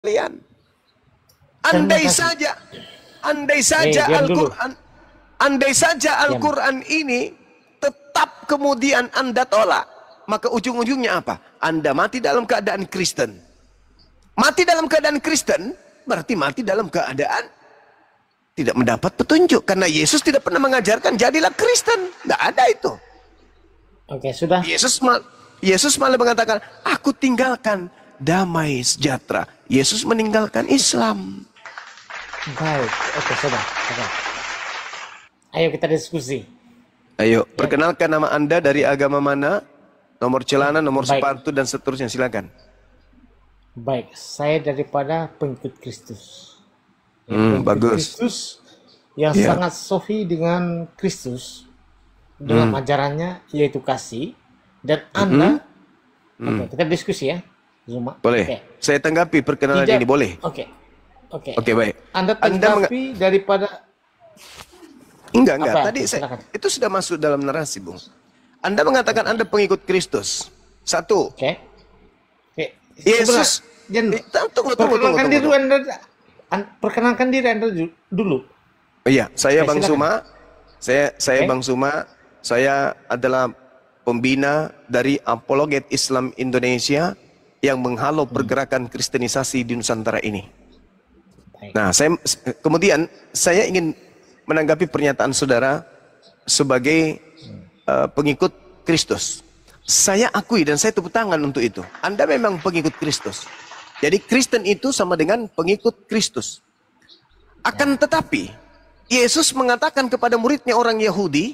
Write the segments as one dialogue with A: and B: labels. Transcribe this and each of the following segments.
A: kalian. Andai saja Al-Quran, ini tetap kemudian Anda tolak, maka ujung-ujungnya apa? Anda mati dalam keadaan Kristen. Mati dalam keadaan Kristen berarti mati dalam keadaan tidak mendapat petunjuk, karena Yesus tidak pernah mengajarkan jadilah Kristen. Tidak ada itu.
B: Oke, sudah.
A: Yesus malah mengatakan, aku tinggalkan damai sejahtera. Yesus meninggalkan Islam.
B: Baik, oke, sudah. Oke. Ayo kita diskusi.
A: Ayo, perkenalkan nama Anda, dari agama mana, nomor celana, nomor sepatu, dan seterusnya. Silakan.
B: Baik, saya daripada pengikut Kristus.
A: Bagus.
B: Kristus yang sangat sofi dengan Kristus dalam ajarannya, yaitu kasih. Dan Anda, oke, kita diskusi ya, Zuma.
A: Boleh.
B: Oke.
A: Saya tanggapi perkenalan ini, boleh?
B: Oke,
A: baik.
B: Anda tanggapi daripada...
A: Enggak. Tadi itu sudah masuk dalam narasi, Bung. Anda mengatakan Anda pengikut Kristus. Satu.
B: Oke.
A: Yesus.
B: Perkenalkan diri Anda dulu.
A: Iya, saya Bang Suma. Saya Bang Suma. Saya adalah pembina dari Apologet Islam Indonesia yang menghalau pergerakan kristenisasi di Nusantara ini. Nah, kemudian saya ingin menanggapi pernyataan saudara sebagai pengikut Kristus. Saya akui dan saya tepuk tangan untuk itu. Anda memang pengikut Kristus. Jadi Kristen itu sama dengan pengikut Kristus. Akan tetapi, Yesus mengatakan kepada muridnya orang Yahudi,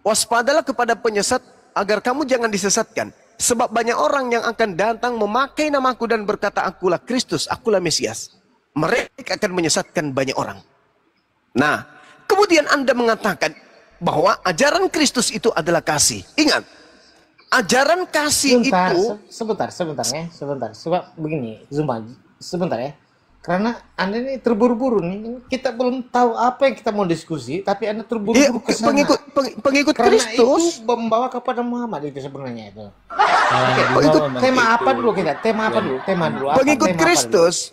A: waspadalah kepada penyesat agar kamu jangan disesatkan. Sebab banyak orang yang akan datang memakai namaku dan berkata, akulah Kristus, akulah Mesias. Mereka akan menyesatkan banyak orang. Nah, kemudian Anda mengatakan bahwa ajaran Kristus itu adalah kasih. Ingat, ajaran kasih
B: sebentar ya, sebentar. Sebab begini, Zuma, sebentar ya. Karena Anda ini terburu-buru nih, kita belum tahu apa yang kita mau diskusi, tapi Anda terburu-buru ke sana.
A: Pengikut
B: Kristus.
A: Kristus
B: itu membawa kepada Muhammad itu sebenarnya itu.
A: Tema
B: apa dulu?
A: Pengikut Kristus,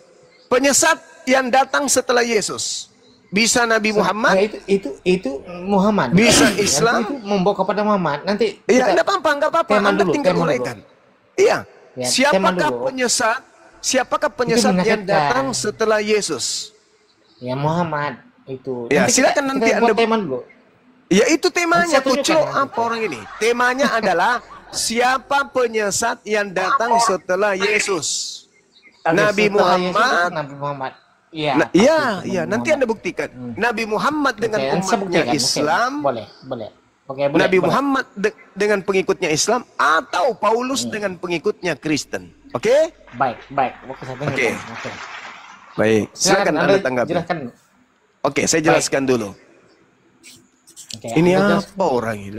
A: penyesat yang datang setelah Yesus. Bisa Nabi Muhammad.
B: Itu Muhammad.
A: Bisa Islam.
B: Itu membawa kepada Muhammad. Nanti.
A: Iya, enggak apa-apa. Anda tinggal uraikan. Iya. Siapakah penyesat yang datang setelah Yesus?
B: Ya Muhammad itu.
A: Ya, silakan nanti Anda
B: tema dulu.
A: Ya itu temanya, kucuk apa orang ini? Temanya adalah siapa penyesat yang datang setelah Yesus? Nabi Muhammad. Iya, nanti Anda buktikan. Nabi Muhammad dengan umatnya Islam.
B: Boleh.
A: Nabi Muhammad dengan pengikutnya Islam, atau Paulus dengan pengikutnya Kristen. Oke?
B: Baik. Oke.
A: Baik, silakan Anda tanggapi. Oke, saya jelaskan dulu. Ini apa orang ini?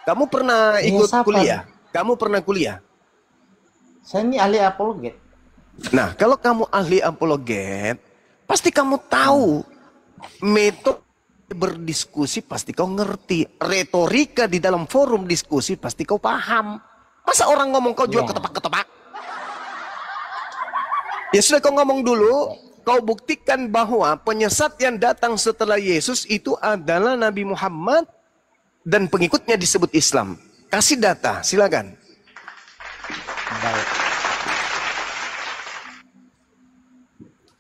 A: Kamu pernah ikut kuliah? Kamu pernah kuliah?
B: Saya ini ahli apologet.
A: Nah, kalau kamu ahli apologet, pasti kamu tahu metode berdiskusi, pasti kau ngerti. Retorika di dalam forum diskusi pasti kau paham. Masa orang ngomong kau jual ketepak-ketepak? Ya sudah, kau ngomong dulu. Kau buktikan bahwa penyesat yang datang setelah Yesus itu adalah Nabi Muhammad dan pengikutnya disebut Islam. Kasih data, silakan.
B: Baik.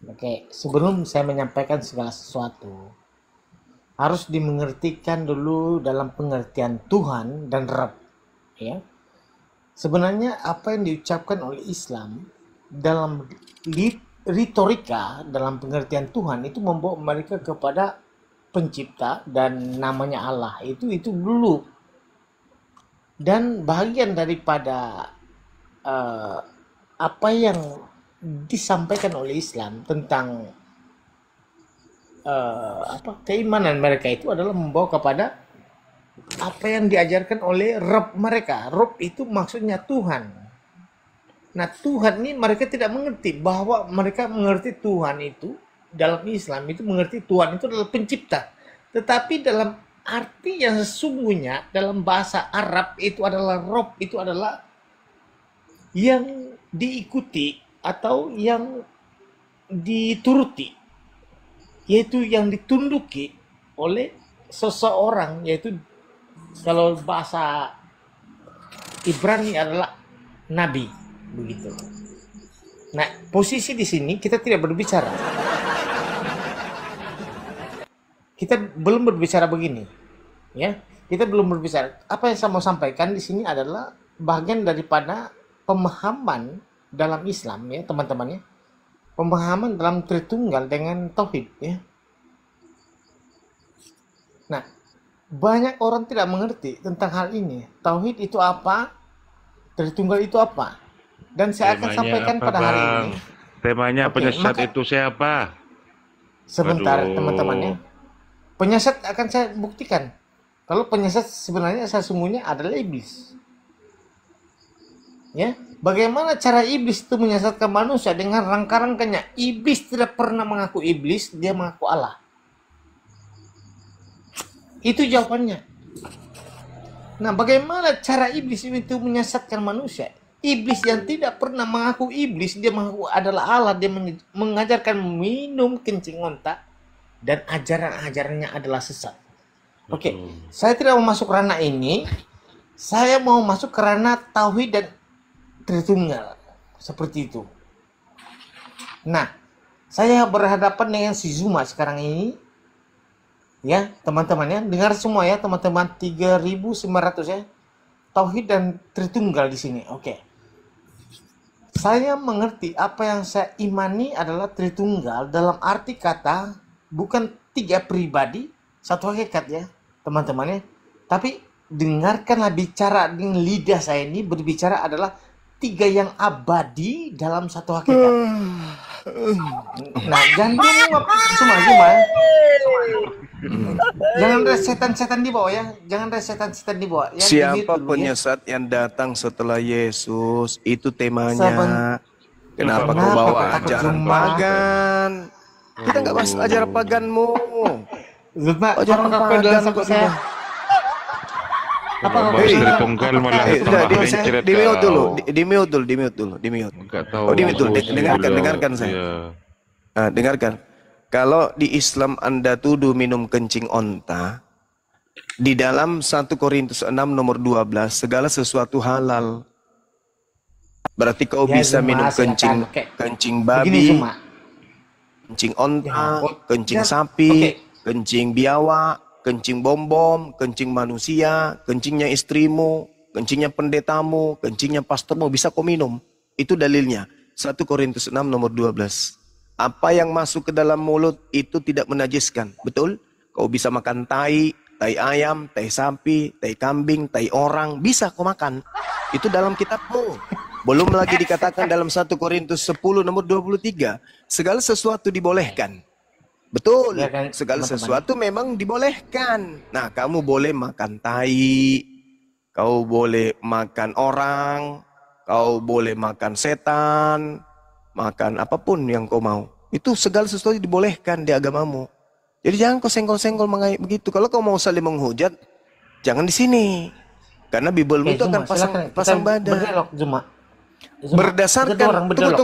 B: Oke, sebelum saya menyampaikan segala sesuatu, harus dimengertikan dulu dalam pengertian Tuhan dan Rabb. Ya. Sebenarnya apa yang diucapkan oleh Islam dalam retorika, dalam pengertian Tuhan itu membawa mereka kepada pencipta dan namanya Allah. Itu dulu. Dan bagian daripada apa yang disampaikan oleh Islam tentang keimanan mereka itu adalah membawa kepada apa yang diajarkan oleh Rabb mereka. Rabb itu maksudnya Tuhan. Nah, Tuhan ini mereka tidak mengerti, bahwa mereka mengerti Tuhan itu dalam Islam itu mengerti Tuhan itu adalah pencipta. Tetapi dalam arti yang sesungguhnya dalam bahasa Arab itu adalah Rabb, itu adalah yang diikuti atau yang dituruti, yaitu yang ditunduki oleh seseorang, yaitu kalau bahasa Ibrani adalah nabi, begitu. Nah, posisi di sini kita tidak berbicara. Kita belum berbicara begini, ya. Kita belum berbicara. Apa yang saya mau sampaikan di sini adalah bagian daripada pemahaman dalam Islam, ya, teman-teman, ya. Pemahaman dalam Tritunggal dengan tauhid, ya. Nah, banyak orang tidak mengerti tentang hal ini. Tauhid itu apa? Tritunggal itu apa? Dan saya akan
C: Temanya
B: sampaikan
C: apa,
B: pada hari
C: Bang?
B: ini.
C: Temanya
B: Oke,
C: penyesat
B: maka
C: itu siapa?
B: sebentar,
C: Waduh.
B: teman-teman, ya. Penyesat akan saya buktikan. Kalau penyesat sebenarnya sesungguhnya adalah iblis. Ya, bagaimana cara iblis itu menyesatkan manusia dengan rangka-rangkanya? Iblis tidak pernah mengaku iblis, dia mengaku Allah. Itu jawabannya. Nah, bagaimana cara iblis itu menyesatkan manusia? Iblis yang tidak pernah mengaku iblis, dia mengaku adalah Allah, dia mengajarkan minum kencing onta, dan ajaran-ajarannya adalah sesat. Oke,
C: Betul.
B: saya tidak mau masuk ranah ini. Saya mau masuk ke ranah tauhid dan Tritunggal. Seperti itu. Nah, saya berhadapan dengan si Zuma sekarang ini. Ya, teman-teman ya. Dengar semua ya, teman-teman. 3.900 ya. Tauhid dan Tritunggal di sini. Oke. Saya mengerti apa yang saya imani adalah Tritunggal dalam arti kata bukan 3 pribadi, 1 hakikat ya, teman-teman ya. Tapi dengarkanlah bicara dengan lidah saya ini berbicara adalah 3 yang abadi dalam 1 hakikat. Nah, jangan bingung Zuma ya. Jangan ada setan-setan di bawah ya. Jangan ada setan-setan di bawah. Yang
A: Siapa
B: di-mute dulu, ya.
A: penyesat yang datang setelah Yesus? Itu temanya.
B: Saban-
A: Kenapa kau
B: Kenapa
A: bawa
B: kau takut
A: ajaran
B: Zuma?
A: pagan? Kita nggak bahas ajaran paganmu.
B: Zuma,
A: Ajaran
B: apakah kau adalah
A: pagan
B: sahabat
A: kok
B: saya?
A: dia.
B: Apakah kau
C: Bahas
B: adalah
C: Tritunggal malah
A: Sudah,
C: tambah mencret
A: di mute dulu,
C: kau.
A: di mute dulu, di mute dulu, di mute.
C: Nggak tahu
A: Oh, di mute dulu,
C: solusi
A: dengarkan,
C: udah.
A: dengarkan saya.
C: Iya.
A: Nah, dengarkan. Kalau di Islam Anda tuduh minum kencing onta, di dalam 1 Korintus 6 nomor 12, segala sesuatu halal. Berarti kau
B: Ya,
A: bisa
B: Zuma,
A: minum kencing,
B: silakan. Oke.
A: kencing
B: Begini
A: babi,
B: Zuma.
A: kencing
B: Ya,
A: onta, kencing
B: ya,
A: sapi,
B: oke.
A: kencing biawak, kencing bom-bom, kencing manusia, kencingnya istrimu, kencingnya pendetamu, kencingnya pastormu, bisa kau minum. Itu dalilnya. 1 Korintus 6 nomor 12. Apa yang masuk ke dalam mulut itu tidak menajiskan. Betul? Kau bisa makan tai, tai ayam, tai sapi, tai kambing, tai orang. Bisa kau makan. Itu dalam kitabmu. Belum lagi dikatakan dalam 1 Korintus 10 nomor 23. Segala sesuatu dibolehkan. Betul,
B: Ya kan,
A: segala
B: teman-teman.
A: sesuatu memang dibolehkan. Nah, kamu boleh makan tai, kau boleh makan orang, kau boleh makan setan, makan apapun yang kau mau. Itu segala sesuatu dibolehkan di agamamu. Jadi jangan kau senggol-senggol begitu. Kalau kau mau saling menghujat, jangan di sini. Karena Bibelmu
B: Oke,
A: itu
B: Zuma,
A: akan
B: silakan.
A: pasang
B: Kita
A: badan.
B: berdialog, Zuma. Zuma,
A: Berdasarkan
B: kita orang berdialog.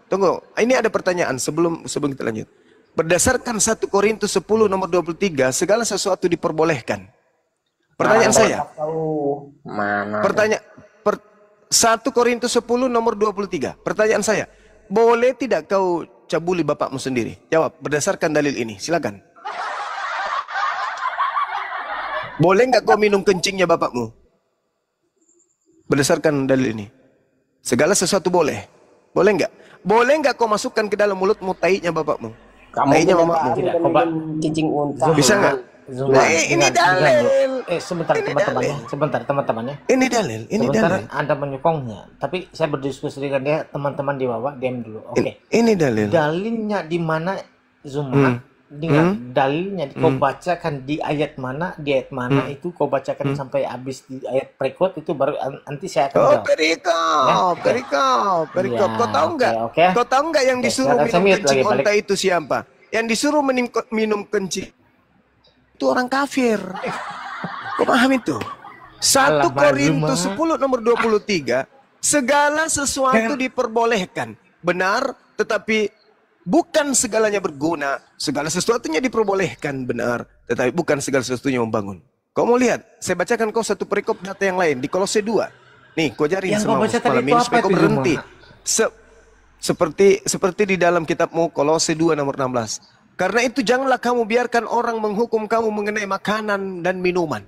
A: tunggu. Ini ada pertanyaan sebelum kita lanjut. Berdasarkan 1 Korintus 10 nomor 23, segala sesuatu diperbolehkan. Pertanyaan saya.
D: Tahu mana?
A: Pertanyaan 1 Korintus 10 nomor 23. Pertanyaan saya. Boleh tidak kau cabuli bapakmu sendiri? Jawab berdasarkan dalil ini. Silakan. Boleh nggak kau minum kencingnya bapakmu? Berdasarkan dalil ini. Segala sesuatu boleh. Boleh nggak? Boleh nggak kau masukkan ke dalam mulutmu taiknya bapakmu?
D: Kamu
A: Taiknya
D: punya
A: mamamu.
D: baru
B: Tidak,
D: dan
B: Koba.
D: minum cicing unta.
B: Zuma.
A: Bisa nggak?
B: Zuma,
A: Nah, ini
B: dengar
A: dalil.
B: dulu. Sebentar
A: Ini
B: teman-teman ya.
A: dalil.
B: Sebentar teman-teman ya.
A: Ini dalil. Ini
B: Sebentar
A: dalil.
B: Anda menyokongnya. Tapi saya berdiskusi dengan dia, teman-teman di bawah, diam dulu. Oke.
A: Ini dalil.
B: Dalilnya di mana Zuma? Dengan dalilnya kau bacakan di ayat mana, itu kau bacakan sampai habis di ayat berikut itu baru nanti saya akan
A: Oh,
B: jawab.
A: perikop.
B: Ya,
A: Kau tahu nggak?
B: oke.
A: Kau tahu nggak yang
B: Oke,
A: disuruh
B: silakan, saya
A: minum
B: mute
A: kencing
B: lagi,
A: onta itu siapa? Yang disuruh minum kencing itu orang kafir. Kau paham itu? 1
B: Alah,
A: Korintus
B: Zuma.
A: 10 nomor 23. Segala sesuatu diperbolehkan. Benar, tetapi bukan segalanya berguna. Segala sesuatunya diperbolehkan, benar, tetapi bukan segala sesuatunya membangun. Kau mau lihat? Saya bacakan kau satu perikop data yang lain di Kolose 2. Nih, kau ajarin
B: Yang kau
A: sama
B: baca tadi
A: malam
B: itu
A: ini
B: apa
A: supaya kau
B: itu,
A: berhenti.
B: Zuma?
A: Seperti di dalam kitabmu Kolose 2 nomor 16. Karena itu janganlah kamu biarkan orang menghukum kamu mengenai makanan dan minuman.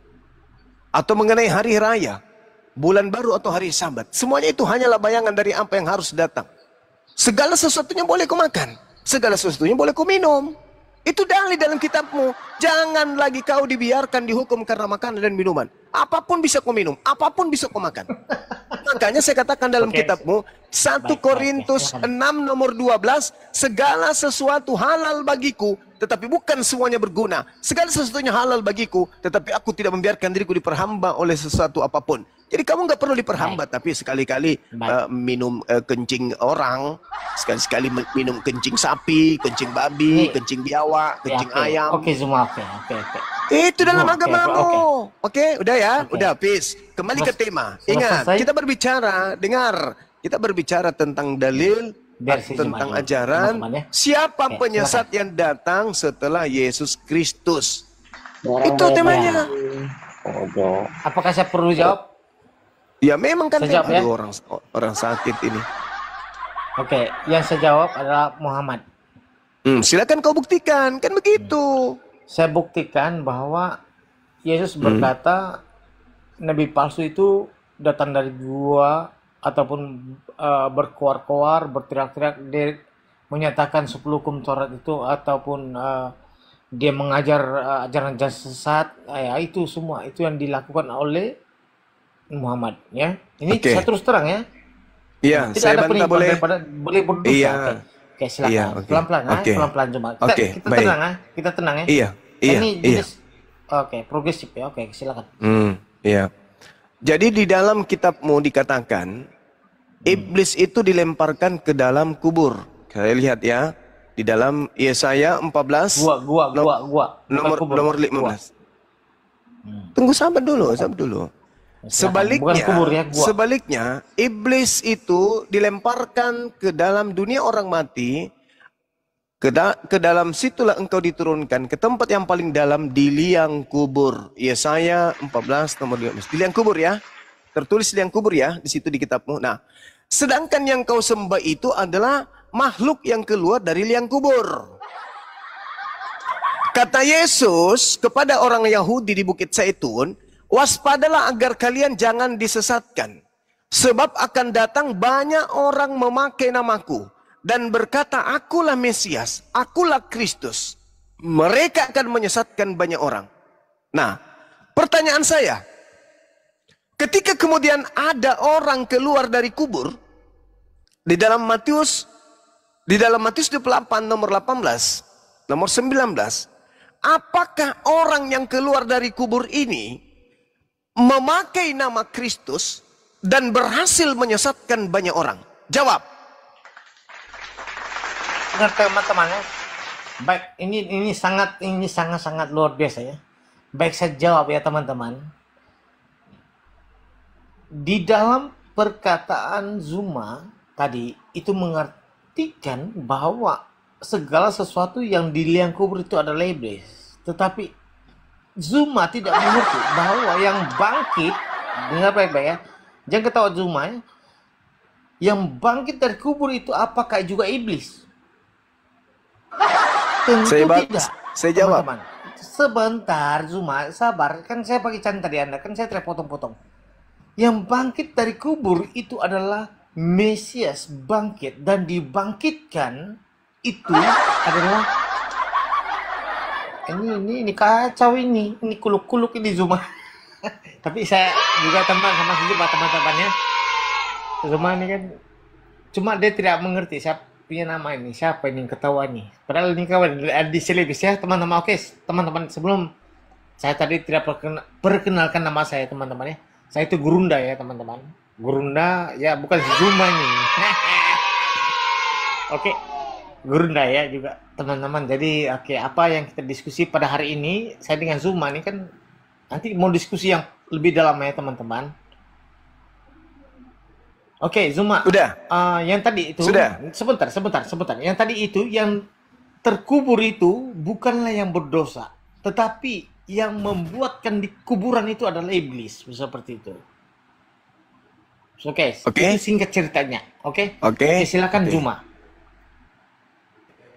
A: Atau mengenai hari raya, bulan baru atau hari Sabat. Semuanya itu hanyalah bayangan dari apa yang harus datang. Segala sesuatunya boleh kau makan. Segala sesuatunya boleh kau minum. Itu dalil dalam kitabmu. Jangan lagi kau dibiarkan dihukum karena makanan dan minuman. Apapun bisa kau minum, apapun bisa kau makan. Makanya saya katakan dalam
B: Oke.
A: kitabmu 1
B: Baik,
A: Korintus
B: silakan.
A: 6 nomor 12, segala sesuatu halal bagiku, tetapi bukan semuanya berguna. Segala sesuatunya halal bagiku, tetapi aku tidak membiarkan diriku diperhamba oleh sesuatu apapun. Jadi kamu nggak perlu diperhamba, tapi sekali-kali
B: Baik.
A: minum kencing orang, sekali-sekali minum kencing sapi, kencing babi,
B: Nih.
A: kencing biawak,
B: Ya,
A: kencing
B: oke.
A: ayam.
B: Oke, Zuma, oke.
A: Itu dalam
B: Oke,
A: agamamu. Oke, udah ya,
B: Oke.
A: udah peace. Kembali ke
B: Terus-
A: tema.
B: sudah
A: Ingat,
B: selesai?
A: kita berbicara, dengar. Kita berbicara tentang dalil,
B: Biar si Zuma
A: tentang
B: dulu,
A: ajaran.
B: teman-teman ya.
A: Siapa
B: Oke,
A: penyesat yang datang setelah Yesus Kristus?
D: Orang
A: Itu temanya.
D: Bodoh.
B: Apakah saya perlu jawab?
A: Ya memang kan
B: Saya jawab ya.
A: aduh, orang sakit ini.
B: Oke, yang saya jawab adalah Muhammad.
A: Silakan kau buktikan, kan begitu.
B: Saya buktikan bahwa Yesus berkata nabi palsu itu datang dari gua ataupun berkoar-koar, berteriak-teriak, dia menyatakan 10 hukum Taurat itu ataupun dia mengajar ajaran sesat, ya itu semua itu yang dilakukan oleh Muhammad, ya. Ini
A: Oke.
B: saya terus terang ya.
A: Iya,
B: Tidak
A: saya
B: ada
A: bantah
B: penipuan
A: boleh.
B: daripada boleh berdosa.
A: Iya.
B: Oke, silakan.
A: Iya, oke.
B: Pelan-pelan,
A: Oke.
B: pelan-pelan cuma.
A: Oke,
B: Kita
A: baik.
B: tenang, kita tenang ya.
A: Iya,
B: Ini
A: iya.
B: jenis, oke, progresif ya. Oke, silakan.
A: Iya. Jadi di dalam kitabmu dikatakan iblis itu dilemparkan ke dalam kubur. Saya lihat ya di dalam Yesaya 14
B: Gua.
A: nomor
B: Bukan kubur.
A: nomor 15. Tunggu sabar dulu.
B: Silakan.
A: Sebaliknya,
B: Bukan kubur ya, gua.
A: sebaliknya iblis itu dilemparkan ke dalam dunia orang mati. Ke dalam situlah engkau diturunkan ke tempat yang paling dalam di liang kubur. Yesaya 14 nomor 15. Di liang kubur ya. Tertulis di liang kubur ya di situ di kitabmu. Nah, sedangkan yang kau sembah itu adalah makhluk yang keluar dari liang kubur. Kata Yesus kepada orang Yahudi di Bukit Zaitun, waspadalah agar kalian jangan disesatkan. Sebab akan datang banyak orang memakai namaku dan berkata, akulah Mesias, akulah Kristus. Mereka akan menyesatkan banyak orang. Nah, pertanyaan saya, ketika kemudian ada orang keluar dari kubur, di dalam Matius 28 nomor 18, nomor 19, apakah orang yang keluar dari kubur ini memakai nama Kristus dan berhasil menyesatkan banyak orang? Jawab.
B: Dengar teman-teman ya. Baik, ini sangat luar biasa ya. Baik, saya jawab ya teman-teman. Di dalam perkataan Zuma tadi itu mengartikan bahwa segala sesuatu yang di liang kubur itu adalah iblis. Tetapi Zuma tidak mengerti bahwa yang bangkit, dengar baik-baik ya. Jangan ketawa Zuma ya. Yang bangkit dari kubur itu apakah juga iblis? Tentu tidak.
A: Saya jawab.
B: Teman-teman. Sebentar Zuma, sabar. Kan saya pakai cantar di Anda, kan saya terpotong-potong. Yang bangkit dari kubur itu adalah Mesias bangkit dan dibangkitkan itu adalah ini kacau ini kuluk-kuluk ini Zuma. Tapi saya juga teman sama Zuma teman-temannya. Zuma ini kan cuma dia tidak mengerti siapa punya nama ini, siapa ini yang ketawa nih. Padahal ini kawan di selebis ya teman-teman. Oke teman-teman, sebelum saya tadi tidak perkenalkan nama saya teman-teman ya. Saya itu Gurunda ya teman-teman. Gurunda ya, bukan Zuma nih. Oke, Gurunda ya juga teman-teman. Jadi oke, apa yang kita diskusi pada hari ini saya dengan Zuma ini kan nanti mau diskusi yang lebih dalam ya teman-teman. Oke, Zuma.
A: Sudah.
B: Yang tadi itu.
A: Sudah.
B: Sebentar. Yang tadi itu yang terkubur itu bukanlah yang berdosa, tetapi yang membuatkan di kuburan itu adalah iblis, seperti itu. Oke,
A: Oke.
B: itu singkat ceritanya. Oke.
A: Oke.
B: Silakan
A: Oke.
B: Zuma.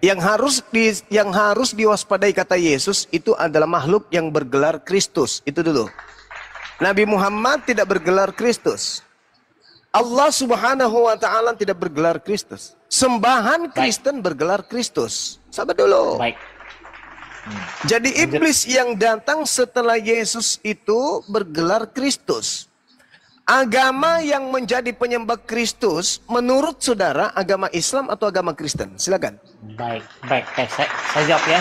A: Yang harus diwaspadai kata Yesus itu adalah makhluk yang bergelar Kristus. Itu dulu. Nabi Muhammad tidak bergelar Kristus. Allah Subhanahu wa taala tidak bergelar Kristus. Sembahan Kristen bergelar Kristus. Sabar dulu.
B: Baik.
A: Jadi iblis yang datang setelah Yesus itu bergelar Kristus. Agama yang menjadi penyembah Kristus menurut saudara agama Islam atau agama Kristen? Silakan.
B: Baik. Saya jawab ya.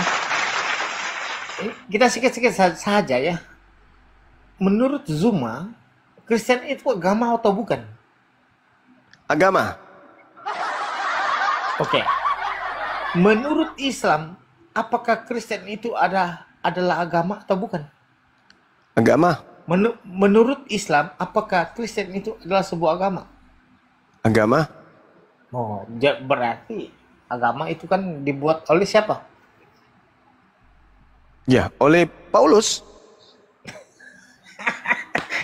B: Kita sikit-sikit saja ya. Menurut Zuma, Kristen itu agama atau bukan?
A: Agama.
B: Oke. Menurut Islam, apakah Kristen itu adalah agama atau bukan?
A: Agama.
B: Menurut Islam, apakah Kristen itu adalah sebuah agama?
A: Agama.
B: Oh, berarti agama itu kan dibuat oleh siapa?
A: Ya, oleh Paulus.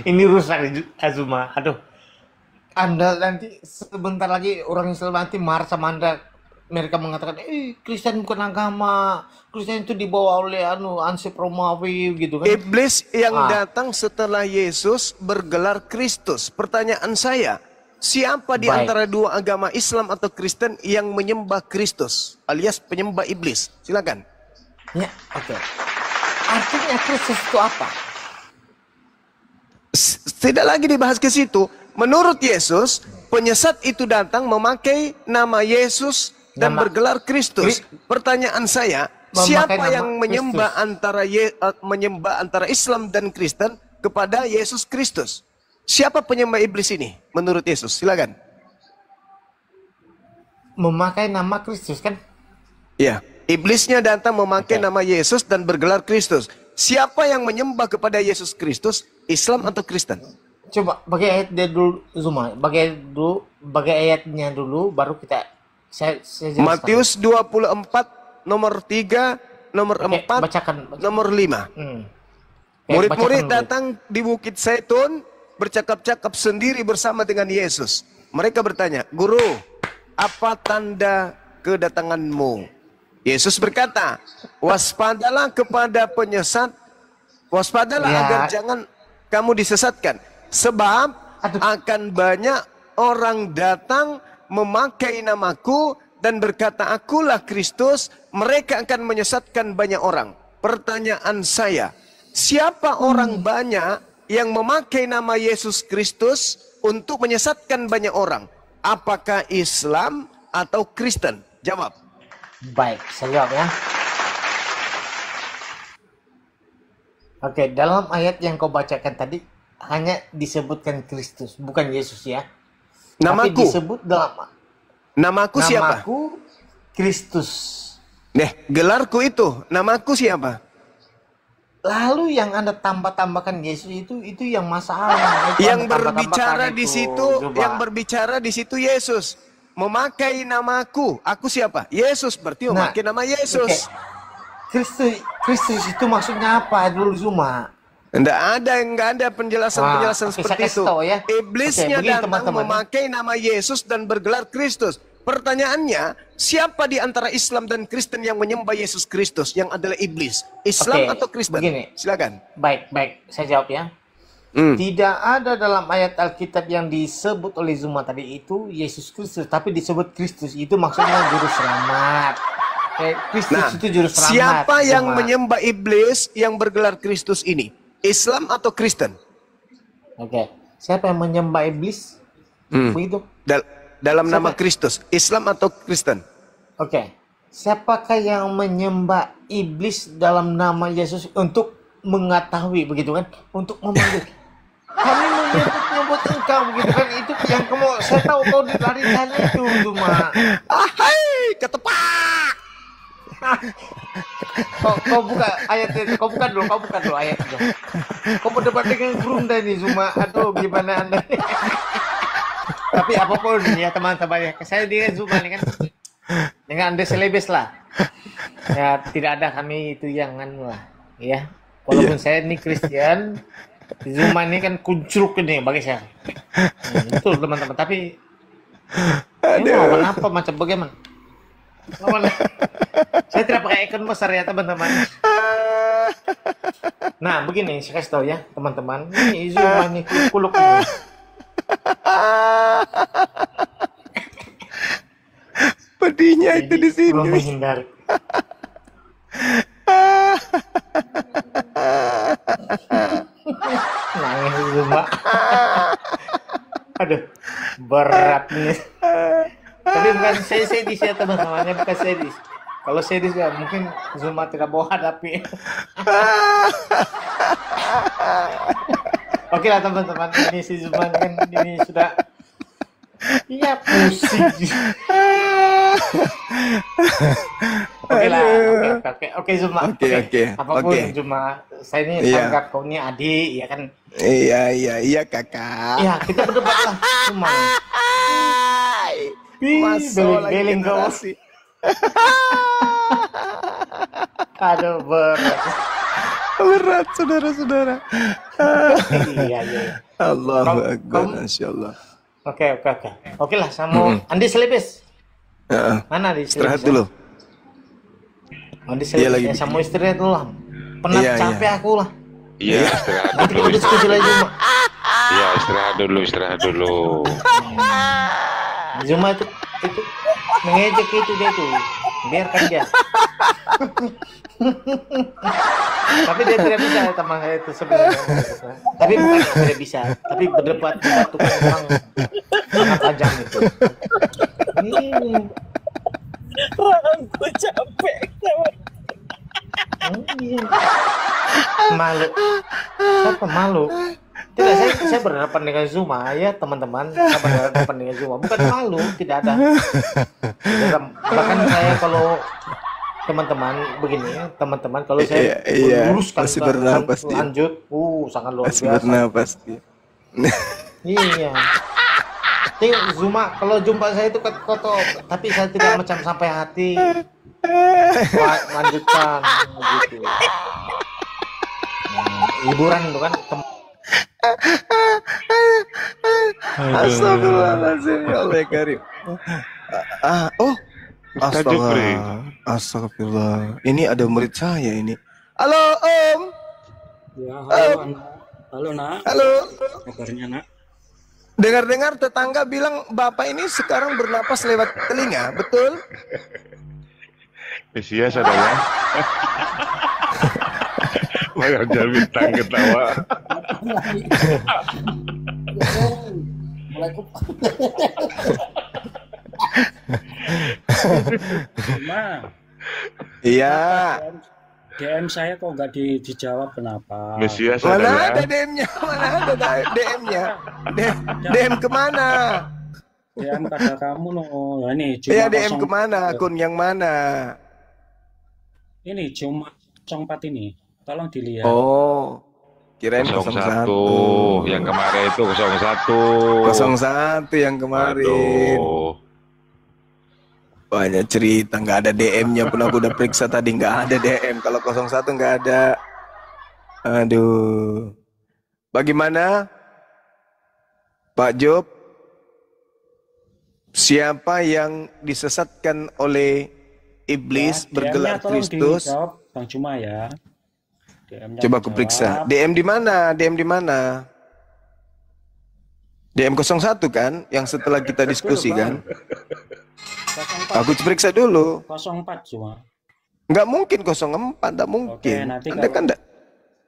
B: Ini rusak Azuma. Aduh. Anda nanti sebentar lagi orang Islam nanti marah sama Anda. Mereka mengatakan, Kristen bukan agama. Kristen itu dibawa oleh ansip Romawi gitu kan.
A: Iblis yang datang setelah Yesus bergelar Kristus. Pertanyaan saya, siapa di antara dua agama Islam atau Kristen yang menyembah Kristus alias penyembah iblis? Silakan.
B: Ya, oke. Artinya Kristus itu apa?
A: Tidak lagi dibahas ke situ. Menurut Yesus, penyesat itu datang memakai nama Yesus dan bergelar Kristus. Pertanyaan saya, siapa yang menyembah antara Islam dan Kristen kepada Yesus Kristus? Siapa penyembah iblis ini menurut Yesus? Silakan.
B: Memakai nama Kristus kan?
A: Ya, iblisnya datang memakai nama Yesus dan bergelar Kristus. Siapa yang menyembah kepada Yesus Kristus, Islam atau Kristen?
B: Coba bagi ayat dia dulu, Zuma. Bagi ayatnya dulu, baru saya jelaskan.
A: Matius 24 nomor 3, nomor 4,
B: bacakan.
A: nomor 5. Murid-murid datang di Bukit Zaitun, bercakap-cakap sendiri bersama dengan Yesus. Mereka bertanya, "Guru, apa tanda kedatanganmu?" Yesus berkata, "Waspadalah kepada penyesat, waspadalah agar jangan kamu disesatkan. Sebab akan banyak orang datang memakai namaku dan berkata, akulah Kristus, mereka akan menyesatkan banyak orang." Pertanyaan saya, siapa orang banyak yang memakai nama Yesus Kristus untuk menyesatkan banyak orang? Apakah Islam atau Kristen? Jawab.
B: Baik, saya jawab ya. Oke, dalam ayat yang kau bacakan tadi hanya disebutkan Kristus, bukan Yesus ya.
A: Namaku.
B: Tapi disebut dalam
A: Namaku siapa?
B: Namaku Kristus.
A: Gelarku itu, namaku siapa?
B: Lalu yang Anda tambah-tambahkan Yesus itu yang masalah.
A: Yang berbicara di situ, yang berbicara di situ Yesus. Memakai namaku, aku siapa? Yesus, berarti memakai nama Yesus.
B: Kristus itu maksudnya apa dulu Zuma?
A: Enggak ada penjelasan seperti itu.
B: Ya.
A: Iblisnya datang memakai nama Yesus dan bergelar Kristus. Pertanyaannya, siapa di antara Islam dan Kristen yang menyembah Yesus Kristus yang adalah iblis? Islam atau Kristen?
B: Begini.
A: Silakan.
B: Baik, saya jawab ya. Tidak ada dalam ayat Alkitab yang disebut oleh Zuma tadi itu Yesus Kristus, tapi disebut Kristus. Itu maksudnya juru selamat. Kristus itu juru selamat.
A: Siapa yang menyembah iblis yang bergelar Kristus ini? Islam atau Kristen?
B: Oke. Siapa yang menyembah iblis? Begitu.
A: Dalam nama Kristus, Islam atau Kristen?
B: Oke. Siapakah yang menyembah iblis dalam nama Yesus untuk mengetahui begitu kan? Untuk memanggil. Kami menyebut engkau begitu kan? Itu yang kamu, saya tahu kau lari sana itu cuma.
A: Hai, ketepak.
B: Kau buka ayat itu, kau buka dulu ayat itu. Kau berdebat dengan Grunda nih Zuma. Aduh, gimana Anda? Tapi apapun ya teman-teman ya, saya dengan Zuma ini kan dengan Anda selebes lah. Ya tidak ada kami itu yang anu lah, ya. Walaupun saya ini Kristen, Zuma ini kan kuncruk ini bagi saya. Betul teman-teman. Tapi ini lawan apa macam bagaimana? Lawan. Saya tidak pakai ikon besar ya teman-teman. Nah begini saya kasih tahu ya teman-teman. Ini Zuma ini kuluk ini.
A: Pedihnya itu di
B: Belum
A: sini.
B: menghindari. Nangis Zuma. Aduh, berat nih. Tapi bukan saya sedih ya teman-temannya, bukan sedih. Kalau sedih ya mungkin Zuma tidak mau hadapi. Oke lah teman-teman, ini si Zuma kan ini sudah iya pusing. Oke lah, oke Zuma.
A: Oke.
B: Apapun
A: Oke.
B: Zuma, saya ini
A: Iya.
B: anggap kau ini adik, ya kan?
A: Iya kakak.
B: Ya kita berdebat lah Zuma.
A: Masuk lagi
B: Beling-beling kau.
A: generasi.
B: Aduh berat.
A: Berat saudara-saudara.
B: Iya.
A: Allahu
B: Kau-
A: Akbar,
B: kau-
A: Masya Allah.
B: Oke lah, sama Andi Selebes.
A: Heeh.
B: Mana di
A: Istirahat dulu.
B: Andi
A: Iya,
B: Selebes.
A: lagi
B: Ya,
A: bikin.
B: sama istirahat dulu lah. Penat
A: Iya,
B: capek aku lah.
C: Iya, istirahat
B: Nanti
C: dulu.
B: kita diskusi lagi Zuma.
C: Iya, istirahat dulu.
B: Zuma itu mengejek itu dia tuh. Biarkan dia. Tapi dia tidak bisa teman saya itu sebenarnya. Tapi bukan tidak bisa, tapi berdebat itu memang sangat tajam itu. Ini
E: Aku capek.
B: malu. Siapa malu? Tidak, saya berhadapan dengan Zuma ya teman-teman. Saya berhadapan dengan Zuma. Bukan malu, tidak ada. Bahkan saya kalau teman-teman begini ya, teman-teman kalau saya
A: Iya,
B: luruskan
A: masih
B: ke-
A: bernapas dia.
B: lanjut, sangat luar
A: Masih
B: biasa.
A: bernapas dia.
B: Iya. Tengok Zuma, kalau jumpa saya itu koto, tapi saya tidak macam sampai hati. Lanjutkan gitu. Hiburan itu kan.
A: Astagfirullahaladzim, ya Allah ya Karim.
C: Ustaz Jupri.
A: Astagfirullah. Ini ada murid saya ini. Halo Om.
E: Ya, halo anak. Halo nak,
A: Halo.
E: kabarnya nak?
A: Dengar-dengar tetangga bilang Bapak ini sekarang bernapas lewat telinga, betul?
C: Mesias ada ya. Mengajar bintang ketawa.
E: Cuma
A: Iya.
E: DM saya kok nggak dijawab kenapa?
C: Mesias ada
A: Mana
C: ya.
A: ada DM-nya? Mana ada DM-nya? DM kemana?
E: DM pada kamu loh. Nah, ini cuma
A: Iya, DM
E: 0
A: kemana? Akun yang mana?
E: Ini cuma 04 ini. Tolong dilihat.
A: Oh, kirain
C: 01
A: 01.
C: yang kemarin itu 01.
A: 01 yang kemarin.
C: Aduh.
A: Banyak cerita, nggak ada DM-nya pun aku udah periksa tadi, nggak ada DM. Kalau 01 nggak ada. Aduh. Bagaimana Pak Job? Siapa yang disesatkan oleh iblis
E: Ya,
A: bergelar
E: DM-nya tolong
A: Kristus?
E: dijawab, Bang Cuma ya. DM-nya
A: Coba aku
E: dijawab.
A: periksa. DM di mana? DM di mana? DM 01 kan? Yang setelah kita diskusi kan?
E: 04,
A: Aku periksa dulu.
E: 04 cuma.
A: Nggak mungkin 04, nggak mungkin.
E: Oke, nanti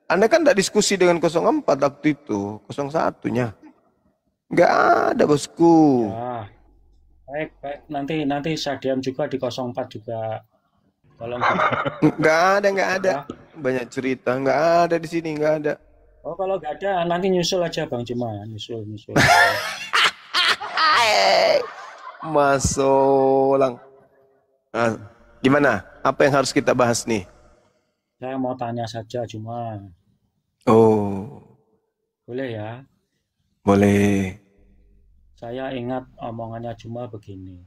A: Anda kan nggak diskusi dengan 04 waktu itu, 01-nya. Nggak ada, bosku.
E: Ya. Baik. Nanti saya diam juga di 04 juga. Tolong.
A: Nggak ada. Banyak cerita, nggak ada di sini, nggak ada.
E: Oh, kalau nggak ada, nanti nyusul aja Bang Cuma. Nyusul.
A: Masolang. Nah, gimana? Apa yang harus kita bahas nih?
E: Saya mau tanya saja Cuma.
A: Oh,
E: Boleh ya?
A: boleh.
E: Saya ingat omongannya Juma begini.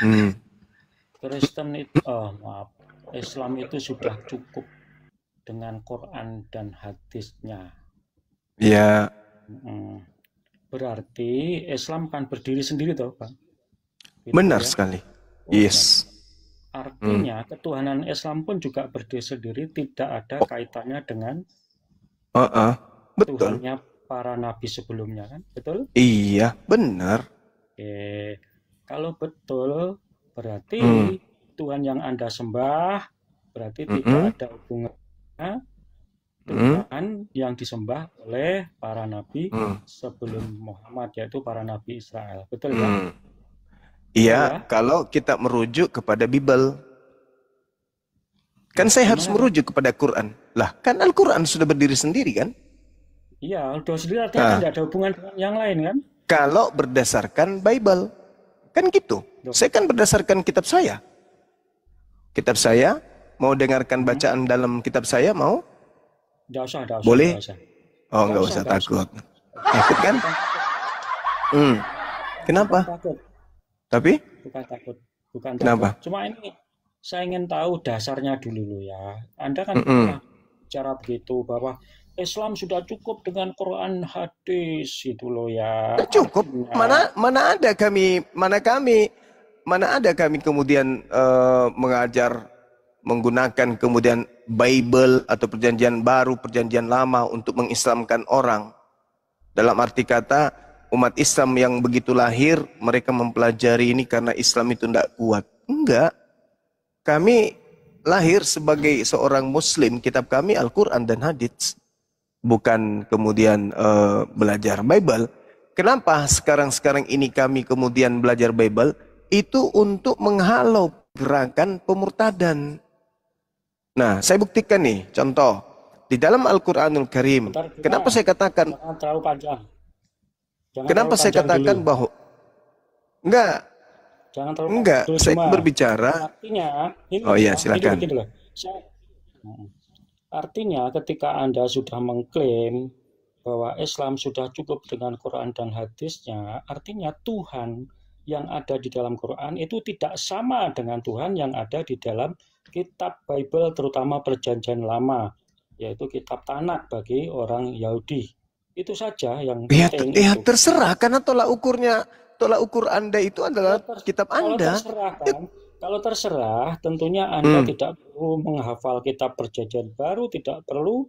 A: Hmm.
E: Kristen itu, maaf, Islam itu sudah cukup dengan Quran dan hadisnya.
A: Ya,
E: Mm. Berarti Islam kan berdiri sendiri toh, Bang? Gitu
A: benar
E: ya.
A: sekali.
E: Oh,
A: Yes.
E: artinya ketuhanan Islam pun juga berdiri sendiri, tidak ada kaitannya dengan
A: Betul.
E: Tuhannya para nabi sebelumnya, kan? Betul?
A: Iya, benar.
E: Oke. Kalau betul, berarti
A: Hmm.
E: Tuhan yang Anda sembah berarti
A: Mm-mm.
E: tidak ada hubungannya
A: Hmm.
E: Tuhan yang disembah oleh para nabi
A: Hmm.
E: sebelum Muhammad, yaitu para nabi Israel. Betul ya?
A: Hmm.
E: Betul
A: Iya,
E: ya?
A: kalau kita merujuk kepada Bible. Kan saya harus
E: Gimana?
A: merujuk kepada Quran. Lah, kan Al-Quran sudah berdiri sendiri kan?
E: Iya, udah sendiri artinya kan
A: Nah,
E: tidak ada hubungan dengan yang lain kan?
A: kalau berdasarkan Bible. Kan gitu.
E: Loh.
A: Saya kan berdasarkan kitab saya. Kitab saya, mau dengarkan bacaan dalam kitab saya, mau?
E: Nggak usah, nggak usah,
A: Boleh?
E: nggak usah.
A: Oh, nggak usah takut. Takut kan? Hmm. Kenapa?
E: Bukan takut,
A: Tapi?
E: bukan takut, bukan
A: Kenapa?
E: takut. Cuma ini saya ingin tahu dasarnya dulu ya. Anda kan
A: Mm-mm.
E: pernah bicara begitu bahwa Islam sudah cukup dengan Quran hadis itu loh ya.
A: Cukup.
E: Artinya,
A: Mana ada kami kemudian mengajar menggunakan kemudian Bible atau perjanjian baru, perjanjian lama untuk mengislamkan orang. Dalam arti kata, umat Islam yang begitu lahir, mereka mempelajari ini karena Islam itu tidak kuat. Enggak. Kami lahir sebagai seorang Muslim, kitab kami Al-Quran dan Hadits. Bukan kemudian belajar Bible. Kenapa sekarang ini kami kemudian belajar Bible? Itu untuk menghalau gerakan pemurtadan. Nah, saya buktikan nih, contoh. Di dalam Al-Quranul Karim,
E: bentar, Juma.
A: kenapa saya katakan,
E: Jangan terlalu panjang. Jangan
A: kenapa
E: terlalu
A: saya
E: panjang
A: katakan
E: dulu.
A: bahwa, enggak,
E: Jangan terlalu
A: enggak,
E: panjang dulu,
A: saya
E: Juma.
A: berbicara,
E: Artinya, ini
A: oh iya
E: Juma,
A: silakan.
E: begini loh. Artinya ketika Anda sudah mengklaim bahwa Islam sudah cukup dengan Quran dan hadisnya, artinya Tuhan yang ada di dalam Quran itu tidak sama dengan Tuhan yang ada di dalam kitab Bible, terutama perjanjian lama, yaitu kitab Tanakh bagi orang Yahudi. Itu saja yang
A: Ya,
E: penting
A: ya
E: itu.
A: terserah, karena tolak ukur Anda itu adalah kitab
E: Kalau
A: Anda.
E: terserah kan, kalau terserah tentunya Anda tidak perlu menghafal kitab perjanjian baru, tidak perlu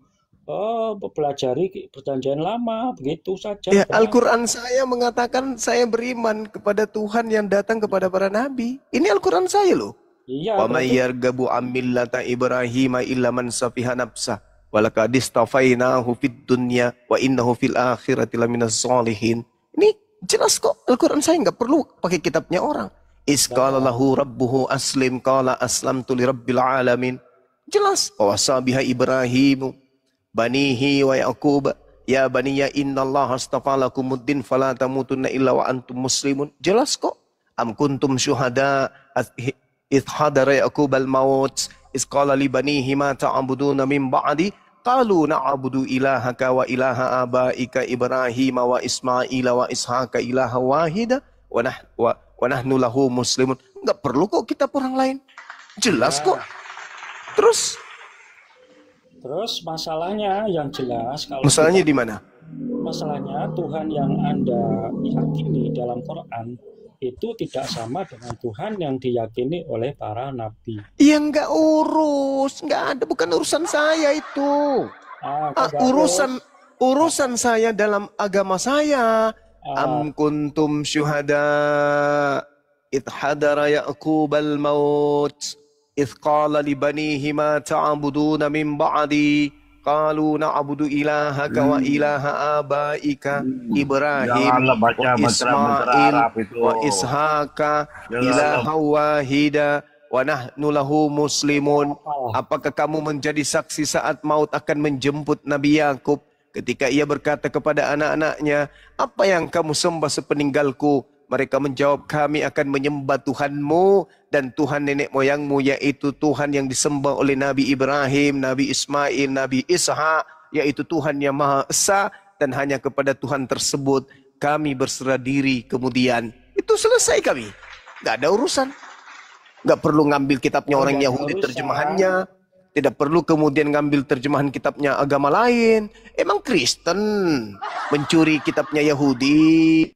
E: mempelajari perjanjian lama, begitu saja.
A: Ya,
E: Bang.
A: Al-Quran saya mengatakan saya beriman kepada Tuhan yang datang kepada para nabi. Ini Al-Quran saya loh.
E: Iya,
A: Wa may
E: berarti
A: yarghabu an millata Ibrahim illa man safiha nafsah wa laqad istafainahu fid dunya wa innahu fil akhirati laminas sholihin. Ini jelas kok, Al-Quran saya nggak perlu pakai kitabnya orang. Isqala lahu rabbuhu aslim qala aslamtu lirabbil alamin. Jelas, wa wasabiha Ibrahimu banihi wa Yaqub ya baniya innallaha astafa lakumuddin fala tamutunna illa wa antum muslimun. Jelas kok. Am kuntum syuhada idh hadara Yaqub al-maut iz qala li banihi ma ta'buduna min ba'di qalu na'budu ilahaka wa ilaha abaika Ibrahim wa Ismail wa Ishaqa ilaha wahida wa nahnu lahu muslimun. Enggak perlu kok kitab orang lain. Jelas kok.
E: terus masalahnya yang jelas kalau
A: Masalahnya di mana?
E: masalahnya Tuhan yang Anda yakini dalam Quran itu tidak sama dengan Tuhan yang diyakini oleh para nabi.
A: Ya enggak urus, enggak ada, bukan urusan saya itu. Urusan saya dalam agama saya. Am kuntum syuhada idh hadara Yaqub al-maut idh qala li banihi ma ta'buduna min ba'di qalu na'budu ilahaka wa ilaha abaika Ibrahim
C: Janganlah baca
A: wa
C: mantra-mantra
A: Ismail
C: Arab itu.
A: wa Ishaqa ilaha wahida wa nahnu lahu muslimun. Apakah kamu menjadi saksi saat maut akan menjemput Nabi Yakub ketika ia berkata kepada anak-anaknya, apa yang kamu sembah sepeninggalku? Mereka menjawab, kami akan menyembah Tuhanmu dan Tuhan nenek moyangmu, yaitu Tuhan yang disembah oleh Nabi Ibrahim, Nabi Ismail, Nabi Ishak, yaitu Tuhan yang Maha Esa, dan hanya kepada Tuhan tersebut kami berserah diri kemudian. Itu selesai kami. Nggak ada urusan. Nggak perlu ngambil kitabnya orang Yahudi terjemahannya. Tidak perlu kemudian ngambil terjemahan kitabnya agama lain. Emang Kristen mencuri kitabnya Yahudi.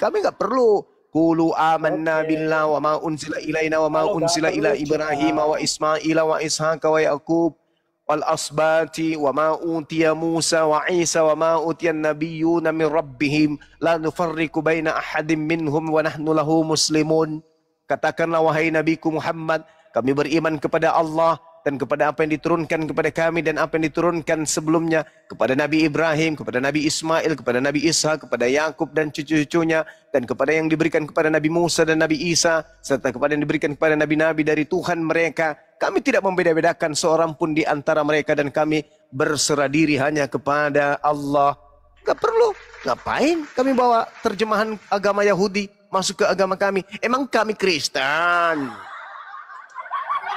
A: Kami nggak perlu. Qulu amanna billah wa ma unzila ilaina wa ma unzila ila Ibrahim wa Ismail wa Ishaq wa Yaqub wal asbati wa ma utiya Musa wa Isa wa ma utiya nabiyyuna min rabbihim la nufarriqu baina ahadin minhum wa nahnu lahu muslimun. Katakanlah wahai Nabiku Muhammad, kami beriman kepada Allah dan kepada apa yang diturunkan kepada kami dan apa yang diturunkan sebelumnya kepada Nabi Ibrahim, kepada Nabi Ismail, kepada Nabi Isa, kepada Yakub dan cucu-cucunya, dan kepada yang diberikan kepada Nabi Musa dan Nabi Isa, serta kepada yang diberikan kepada nabi-nabi dari Tuhan mereka. Kami tidak membeda-bedakan seorang pun di antara mereka dan kami berserah diri hanya kepada Allah. Gak perlu. Ngapain kami bawa terjemahan agama Yahudi masuk ke agama kami? Emang kami Kristen?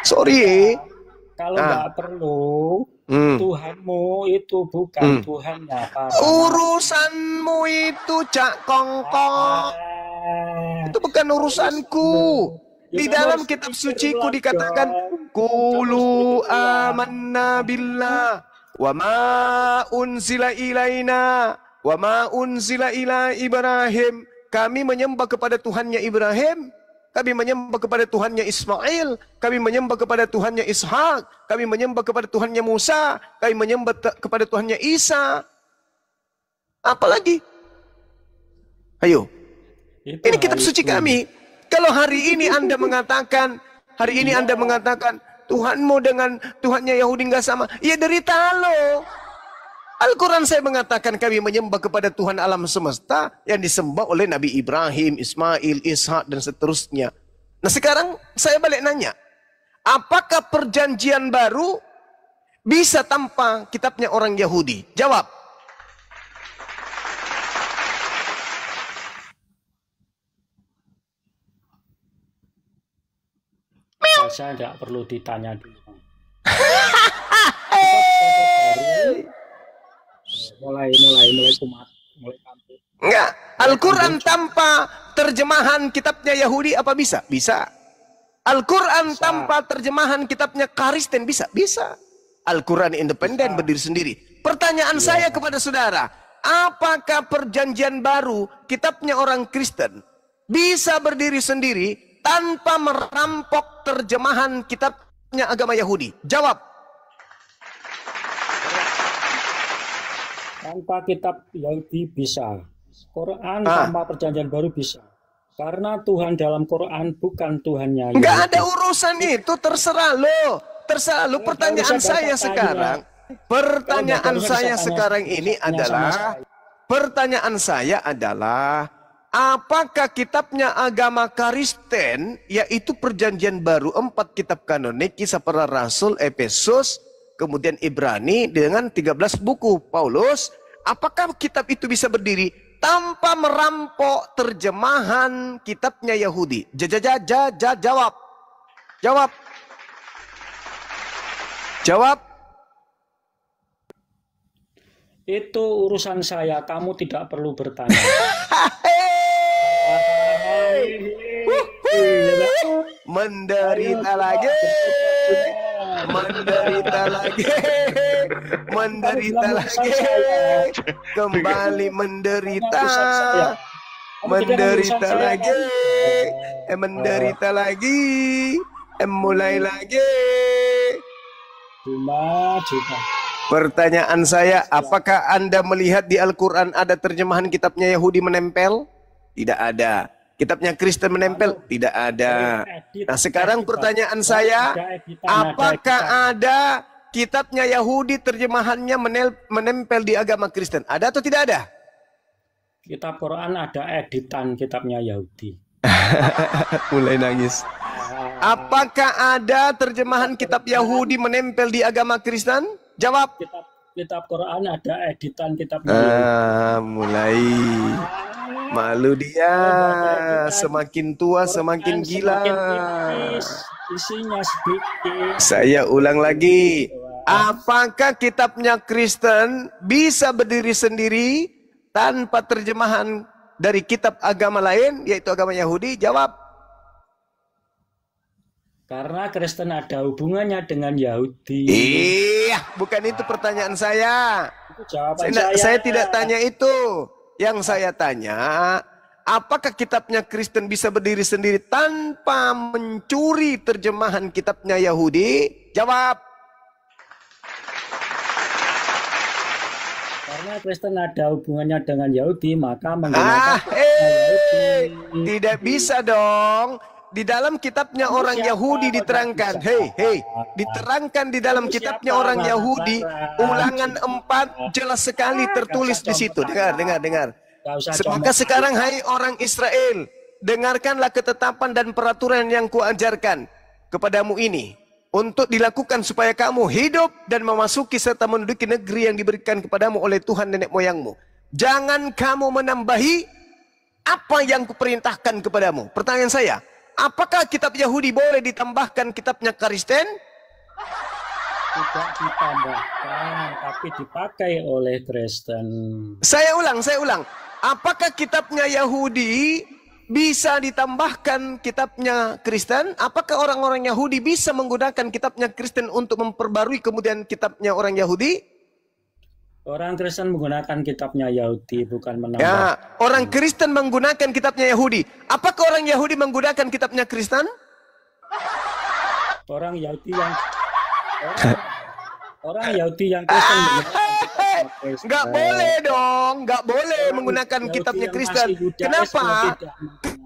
A: Sorry.
E: Kalau nggak perlu, Tuhanmu itu bukan Tuhannya.
A: Urusanmu itu Cak Kongkong. Itu bukan urusanku. Di dalam kitab suciku dikatakan, Qulu amanna billah wa ma unzila ilaina wa ma unzila ila Ibrahim. Kami menyembah kepada Tuhannya Ibrahim. Kami menyembah kepada Tuhannya Ismail. Kami menyembah kepada Tuhannya Ishak. Kami menyembah kepada Tuhannya Musa. Kami menyembah kepada Tuhannya Isa. Apalagi? Ayo. Ini kitab suci kami. Kalau hari ini Anda mengatakan, Tuhanmu dengan Tuhannya Yahudi nggak sama. Ya derita lo. Al-Quran saya mengatakan kami menyembah kepada Tuhan alam semesta yang disembah oleh Nabi Ibrahim, Ismail, Ishak, dan seterusnya. Nah sekarang saya balik nanya, apakah perjanjian baru bisa tanpa kitabnya orang Yahudi? Jawab.
E: Saya nggak perlu ditanya dulu. mulai kumat, mulai kampung.
A: Enggak, Al-Quran tanpa terjemahan kitabnya Yahudi apa bisa? Bisa. Al-Quran tanpa terjemahan kitabnya Kristen bisa? Bisa. Al-Quran independen berdiri sendiri. Pertanyaan saya kepada saudara, apakah perjanjian baru kitabnya orang Kristen bisa berdiri sendiri tanpa merampok terjemahan kitabnya agama Yahudi? Jawab.
E: Tanpa kitab Yahudi bisa. Quran tanpa perjanjian baru bisa. Karena Tuhan dalam Quran bukan Tuhannya Yahudi.
A: Enggak ada urusan itu, terserah lo. Terserah lo. Pertanyaan saya sekarang ini adalah apakah kitabnya agama Kristen, yaitu perjanjian baru 4 kitab kanonik, Kisah Para Rasul, Efesus, kemudian Ibrani dengan 13 buku Paulus, apakah kitab itu bisa berdiri tanpa merampok terjemahan kitabnya Yahudi? Jawab. Jawab. Jawab.
E: Itu urusan saya, kamu tidak perlu bertanya.
A: Menderita lagi. Kembali menderita lagi, mulai lagi.
E: Cuma.
A: Pertanyaan saya, apakah Anda melihat di Al-Quran ada terjemahan kitabnya Yahudi menempel? Tidak ada. Kitabnya Kristen menempel? Tidak ada. Nah sekarang pertanyaan saya, apakah ada kitabnya Yahudi terjemahannya menempel di agama Kristen? Ada atau tidak ada?
E: Kitab Quran ada editan kitabnya Yahudi.
A: Mulai nangis. Apakah ada terjemahan kitab Yahudi menempel di agama Kristen? Jawab.
E: Kitab Quran ada editan kitabnya Yahudi.
A: Mulai. Malu dia, semakin tua semakin gila.
E: Isinya sedikit.
A: Saya ulang lagi. Apakah kitabnya Kristen bisa berdiri sendiri tanpa terjemahan dari kitab agama lain, yaitu agama Yahudi? Jawab.
E: Karena Kristen ada hubungannya dengan Yahudi.
A: Iya, bukan itu pertanyaan saya.
E: Itu jawaban
A: Saya tidak tanya itu. Yang saya tanya, apakah kitabnya Kristen bisa berdiri sendiri tanpa mencuri terjemahan kitabnya Yahudi? Jawab.
E: Karena Kristen ada hubungannya dengan Yahudi, maka menggunakan Yahudi.
A: Tidak bisa dong. Di dalam kitabnya orang Yahudi diterangkan. Diterangkan di dalam kitabnya orang Yahudi. Ulangan 4 jelas sekali tertulis di situ. Dengar. Maka sekarang, hai orang Israel, dengarkanlah ketetapan dan peraturan yang kuajarkan kepadamu ini, untuk dilakukan supaya kamu hidup dan memasuki serta menduduki negeri yang diberikan kepadamu oleh Tuhan nenek moyangmu. Jangan kamu menambahi apa yang kuperintahkan kepadamu. Pertanyaan saya, apakah kitab Yahudi boleh ditambahkan kitabnya Kristen?
E: Tidak ditambahkan, tapi dipakai oleh Kristen.
A: Saya ulang. Apakah kitabnya Yahudi bisa ditambahkan kitabnya Kristen? Apakah orang-orang Yahudi bisa menggunakan kitabnya Kristen untuk memperbarui kemudian kitabnya orang Yahudi?
E: Orang Kristen menggunakan kitabnya Yahudi, bukan menambah.
A: Ya, orang Kristen menggunakan kitabnya Yahudi. Apakah orang Yahudi menggunakan kitabnya Kristen?
E: Orang Yahudi yang Kristen
A: Nggak boleh dong, nggak boleh menggunakan kitabnya Kristen. Kenapa?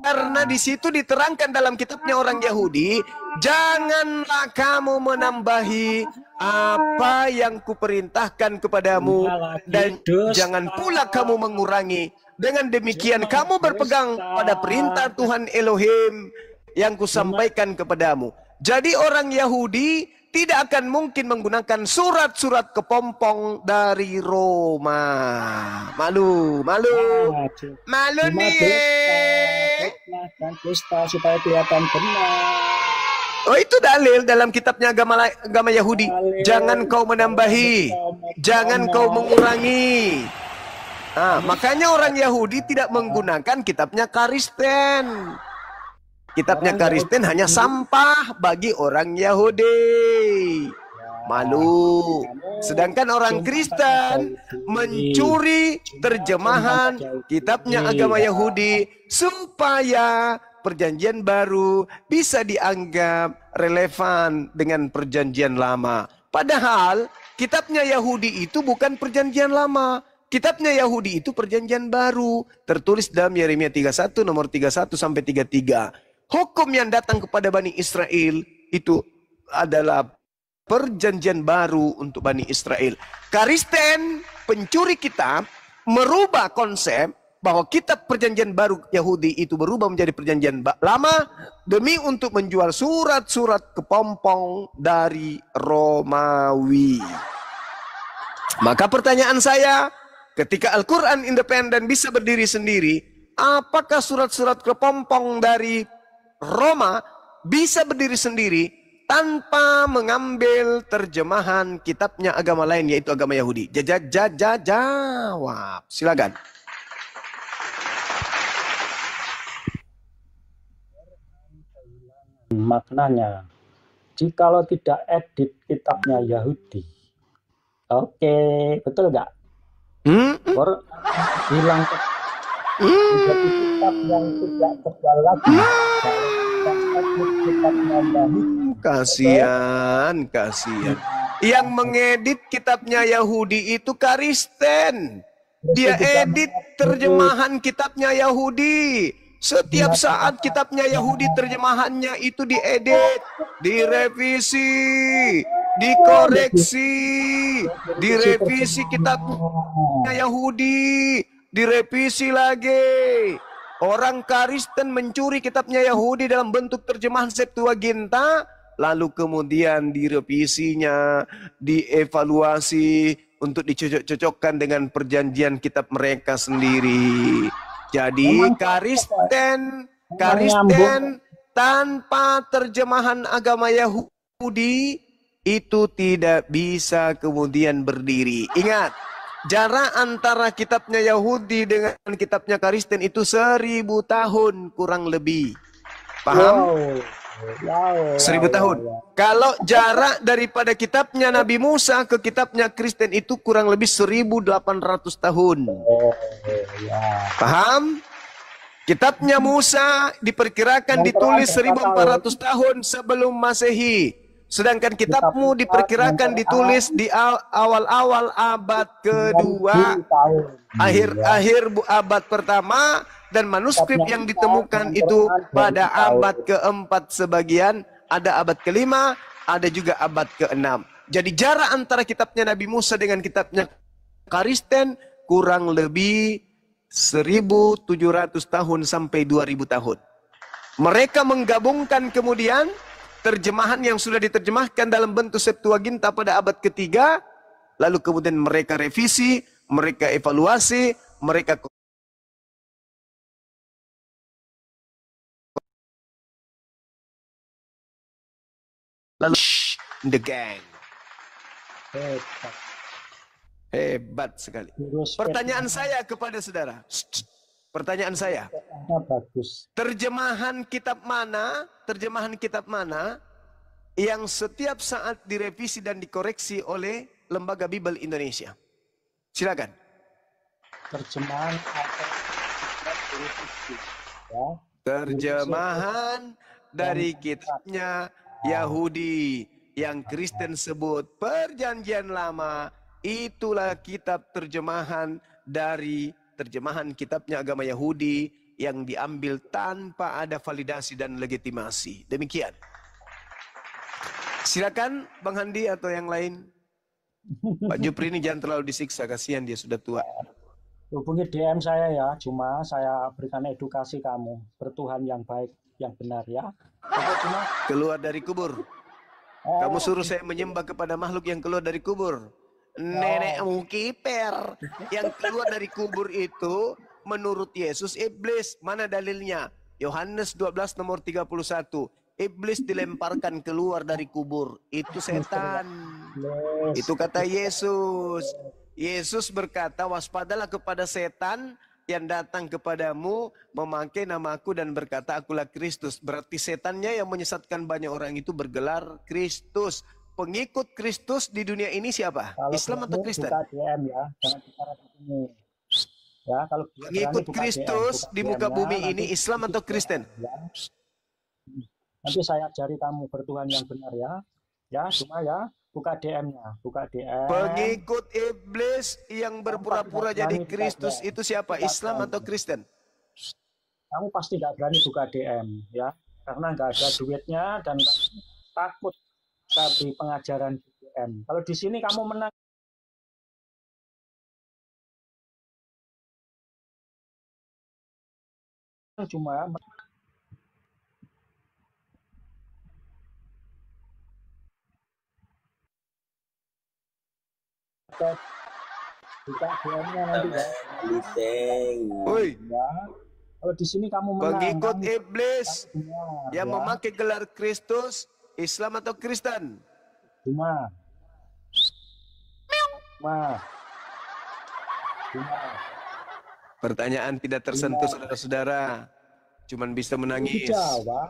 A: Karena di situ diterangkan dalam kitabnya orang Yahudi, janganlah kamu menambahi apa yang kuperintahkan kepadamu, dan jangan pula kamu mengurangi. Dengan demikian kamu berpegang pada perintah Tuhan Elohim yang kusampaikan kepadamu. Jadi orang Yahudi tidak akan mungkin menggunakan surat-surat kepompong dari Roma. Malu nih.
E: Supaya kelihatan benar.
A: Oh, itu dalil dalam kitabnya agama Yahudi. Jangan kau menambahi, jangan kau mengurangi. Makanya orang Yahudi tidak menggunakan kitabnya Kristen. Kitabnya Kristen hanya sampah bagi orang Yahudi. Malu. Sedangkan orang Kristen mencuri terjemahan kitabnya agama Yahudi supaya perjanjian baru bisa dianggap relevan dengan perjanjian lama. Padahal kitabnya Yahudi itu bukan perjanjian lama. Kitabnya Yahudi itu perjanjian baru. Tertulis dalam Yeremia 31 nomor 31 sampai 33. Hukum yang datang kepada Bani Israel itu adalah perjanjian baru untuk Bani Israel. Kristen, pencuri kitab, merubah konsep bahwa kitab perjanjian baru Yahudi itu berubah menjadi perjanjian lama demi untuk menjual surat-surat kepompong dari Romawi. Maka pertanyaan saya, ketika Al-Quran independen bisa berdiri sendiri, apakah surat-surat kepompong dari Roma bisa berdiri sendiri tanpa mengambil terjemahan kitabnya agama lain, yaitu agama Yahudi? Jawab. Silakan.
E: Maknanya, jikalau tidak edit kitabnya Yahudi. Oke, betul nggak? Bilang menjadi kitab yang tidak tebal lagi.
A: Kasihan. Yang mengedit kitabnya Yahudi itu Kristen. Dia edit terjemahan kitabnya Yahudi. Setiap saat kitabnya Yahudi terjemahannya itu diedit, direvisi, dikoreksi, direvisi kitabnya Yahudi, direvisi lagi. Orang Kristen mencuri kitabnya Yahudi dalam bentuk terjemahan Septuaginta, lalu kemudian direvisinya, dievaluasi untuk dicocok-cocokkan dengan perjanjian kitab mereka sendiri. Jadi Kristen tanpa terjemahan agama Yahudi itu tidak bisa kemudian berdiri. Ingat, jarak antara kitabnya Yahudi dengan kitabnya Kristen itu 1000 tahun kurang lebih. Paham?
E: Wow.
A: 1000 tahun. Kalau jarak daripada kitabnya Nabi Musa ke kitabnya Kristen itu kurang lebih 1800 tahun. Paham? Kitabnya Musa diperkirakan ditulis 1400 tahun sebelum Masehi. Sedangkan kitabmu diperkirakan ditulis di awal-awal abad kedua, akhir abad pertama, dan manuskrip yang ditemukan itu pada abad keempat sebagian, ada abad kelima, ada juga abad keenam. Jadi jarak antara kitabnya Nabi Musa dengan kitabnya Kristen kurang lebih 1700 tahun sampai 2000 tahun. Mereka menggabungkan kemudian terjemahan yang sudah diterjemahkan dalam bentuk Septuaginta pada abad ketiga, lalu kemudian mereka revisi, mereka evaluasi, mereka lalu the gang. Hebat sekali. Pertanyaan saya kepada saudara. Pertanyaan saya.
E: Bagus.
A: Terjemahan kitab mana yang setiap saat direvisi dan dikoreksi oleh Lembaga Bible Indonesia? Silakan.
E: Terjemahan
A: Terjemahan dari kitabnya Yahudi yang Kristen sebut Perjanjian Lama, itulah kitab terjemahan dari terjemahan kitabnya agama Yahudi yang diambil tanpa ada validasi dan legitimasi. Demikian. Silakan Bang Handi atau yang lain. Pak Jupri ini jangan terlalu disiksa, kasihan dia sudah tua.
E: Hubungi DM saya ya, cuma saya berikan edukasi kamu, bertuhan yang baik, yang benar ya. Cuma
A: keluar dari kubur. Kamu suruh saya menyembah kepada makhluk yang keluar dari kubur. Nenekmu kiper yang keluar dari kubur itu menurut Yesus iblis. Mana dalilnya? Yohanes 12 nomor 31. Iblis dilemparkan keluar dari kubur. Itu setan. Itu kata Yesus. Yesus berkata, waspadalah kepada setan yang datang kepadamu memakai namaku dan berkata akulah Kristus. Berarti setannya yang menyesatkan banyak orang itu bergelar Kristus. Pengikut Kristus di dunia ini siapa?
E: kalau
A: Islam atau Kristen?
E: buka DM ya, jangan bicara di sini. Ya, kalau
A: Pengikut
E: berani buka
A: Kristus
E: DM, buka
A: di muka
E: DM-nya,
A: bumi
E: nanti
A: ini Islam atau Kristen?
E: ya. Nanti saya ajari kamu bertuhan yang benar ya. Ya, cuma ya, buka DM-nya, buka DM.
A: Pengikut iblis yang berpura-pura jadi
E: berani buka
A: Kristus
E: DM.
A: itu siapa?
E: Buka
A: Islam
E: DM.
A: atau Kristen?
E: Kamu pasti nggak berani buka DM ya, karena nggak ada duitnya dan kamu takut di pengajaran DM. Kalau di sini kamu menang cuma buka DM-nya nanti ya.
A: Woi,
E: Ya. Kalau di sini kamu menang.
A: pengikut
E: kamu
A: iblis
E: benar,
A: yang
E: ya.
A: memakai gelar Kristus, Islam atau Kristen?
E: Cuma.
A: Pertanyaan tidak tersentuh saudara-saudara. Cuman bisa menangis.
E: Dijawab.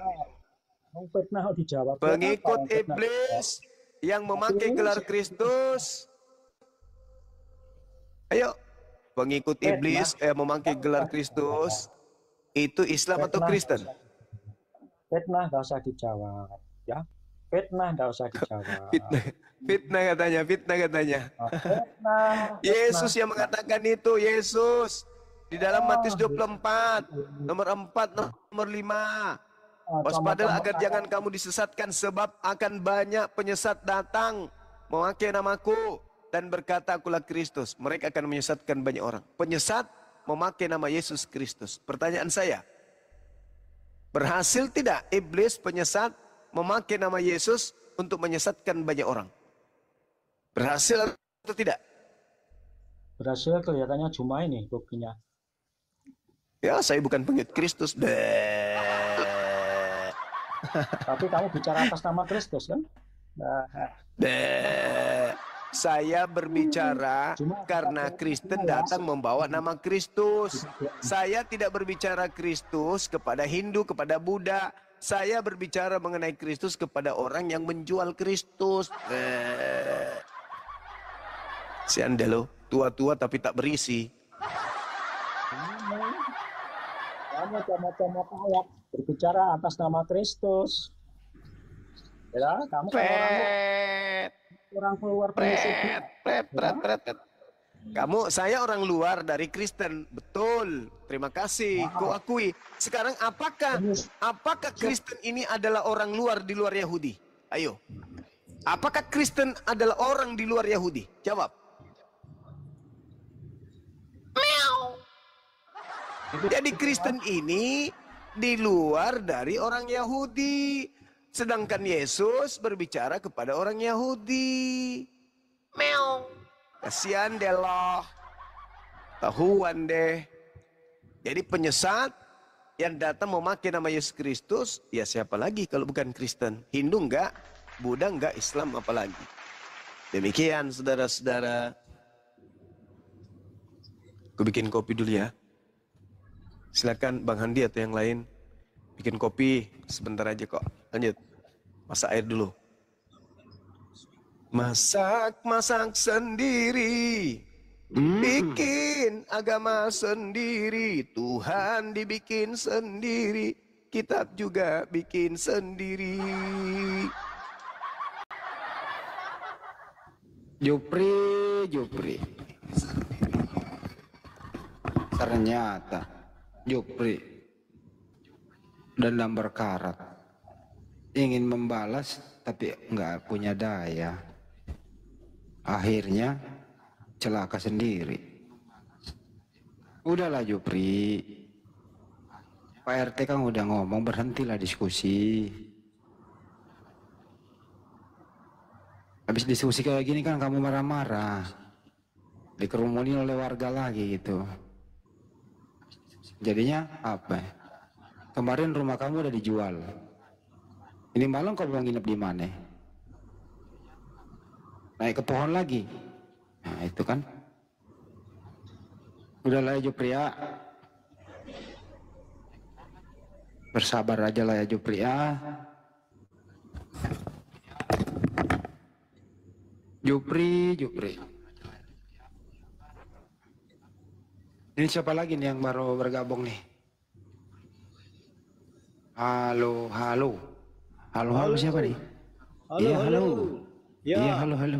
E: Mau fitnah dijawab.
A: Pengikut
E: Apa? Fitnah.
A: iblis yang memakai gelar Kristus. Ayo, pengikut iblis yang memakai gelar Kristus itu Islam atau Kristen?
E: Fitnah nggak usah dijawab, ya. Fitnah nggak usah dijawab.
A: Fitnah katanya, fitnah katanya.
E: Fitnah.
A: Yesus yang mengatakan itu, Yesus di dalam Matius 24 nomor 4 nomor 5. Waspadalah agar jangan kamu disesatkan, sebab akan banyak penyesat datang memakai namaku dan berkata akulah Kristus. Mereka akan menyesatkan banyak orang. Penyesat memakai nama Yesus Kristus. Pertanyaan saya, berhasil tidak iblis penyesat memakai nama Yesus untuk menyesatkan banyak orang? Berhasil atau tidak?
E: Berhasil kelihatannya cuma ini buktinya.
A: Ya, saya bukan pengikut Kristus.
E: Tapi kamu bicara atas nama Kristus kan? Nah,
A: Saya berbicara
E: Cuma
A: karena Kristen datang membawa nama Kristus. Saya tidak berbicara Kristus kepada Hindu, kepada Buddha. Saya berbicara mengenai Kristus kepada orang yang menjual Kristus. Si Anda loh, tua-tua tapi tak berisi.
E: kamu sama-sama ayat berbicara atas nama Kristus. Ya, kamu kan orang keluar prinsip.
A: Pret. Saya orang luar dari Kristen, betul. Terima kasih, ku akui. Sekarang apakah Kristen ini adalah orang luar di luar Yahudi? Ayo. Apakah Kristen adalah orang di luar Yahudi? Jawab. Jadi Kristen ini di luar dari orang Yahudi. Sedangkan Yesus berbicara kepada orang Yahudi. Kasihan deh loh. Tahuan deh. Jadi penyesat yang datang memakai nama Yesus Kristus, ya siapa lagi kalau bukan Kristen? Hindu enggak, Buddha enggak, Islam apalagi. Demikian saudara-saudara. Aku bikin kopi dulu ya. Silakan Bang Handi atau yang lain bikin kopi sebentar aja kok. Lanjut. Masak air dulu. Masak sendiri. Bikin agama sendiri. Tuhan dibikin sendiri. Kitab juga bikin sendiri.
F: Jupri. Ternyata Jupri dendam berkarat, ingin membalas tapi nggak punya daya, akhirnya celaka sendiri. Udahlah Jupri, Pak RT kan udah ngomong, berhentilah diskusi. Habis diskusi kayak gini kan kamu marah-marah, dikerumunin oleh warga lagi gitu. Jadinya apa? Kemarin rumah kamu udah dijual. Ini malam kamu mau nginep di mana? Naik ke pohon lagi. Nah itu kan. Udahlah ya Jupri ya. Bersabar aja lah ya Jupri ya. Jupri. Ini siapa lagi nih yang baru bergabung nih? Halo siapa nih? Halo. Iya, halo.